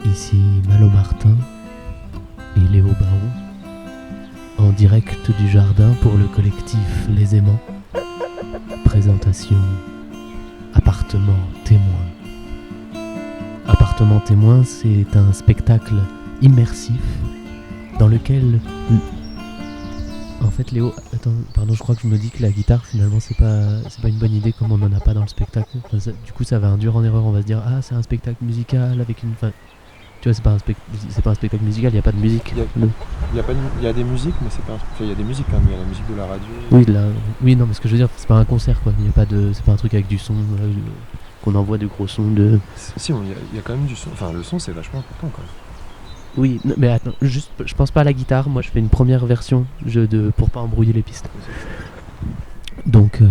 Ici Malo Martin et Léo Baron, en direct du jardin pour le collectif Les Aimants. Présentation Appartement témoin. Appartement témoin, c'est un spectacle immersif dans lequel... En fait Léo, attends, pardon, je crois que je me dis que la guitare finalement c'est pas une bonne idée comme on n'en a pas dans le spectacle. Enfin, du coup ça va induire en erreur, on va se dire ah c'est un spectacle musical avec une... Enfin, tu vois c'est pas un spectacle musical, il n'y a pas de musique. Il y a des musiques mais c'est pas un truc... Enfin, il y a des musiques quand même, il y a la musique de la radio. Oui non mais ce que je veux dire c'est pas un concert quoi, c'est pas un truc avec du son qu'on envoie du gros son de... Si, il y a quand même du son, enfin le son c'est vachement important quand même. Oui, mais attends, juste, je pense pas à la guitare, moi je fais une première version pour pas embrouiller les pistes. Donc,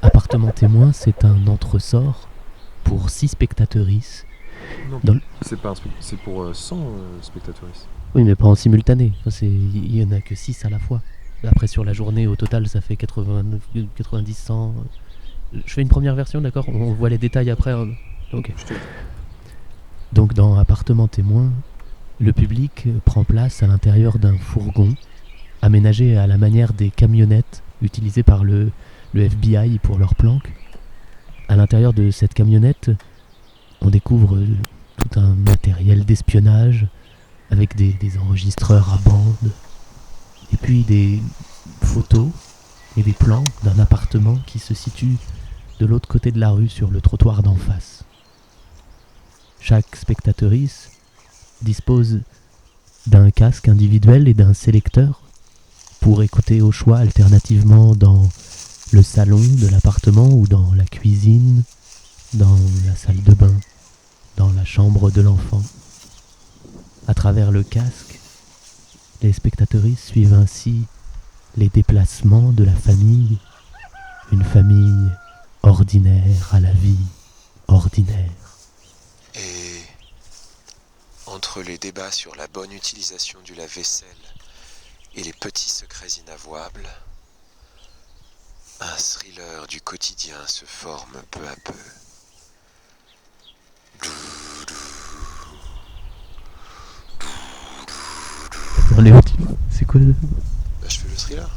Appartement témoin, c'est un entresort pour 6 spectatrices. Non, c'est pour 100 spectatrices. Oui, mais pas en simultané, il y en a que 6 à la fois. Après sur la journée, au total, ça fait 89, 90, 100... Je fais une première version, d'accord ? On voit les détails après. Ok. Donc dans Appartement témoin... Le public prend place à l'intérieur d'un fourgon aménagé à la manière des camionnettes utilisées par le FBI pour leurs planques. À l'intérieur de cette camionnette, on découvre tout un matériel d'espionnage avec des enregistreurs à bande et puis des photos et des plans d'un appartement qui se situe de l'autre côté de la rue sur le trottoir d'en face. Chaque spectatrice dispose d'un casque individuel et d'un sélecteur pour écouter au choix alternativement dans le salon de l'appartement ou dans la cuisine, dans la salle de bain, dans la chambre de l'enfant. À travers le casque, les spectatrices suivent ainsi les déplacements de la famille, une famille ordinaire à la vie ordinaire. Et entre les débats sur la bonne utilisation du lave-vaisselle et les petits secrets inavouables, un thriller du quotidien se forme peu à peu. Attends Léo, c'est quoi Je fais le thriller.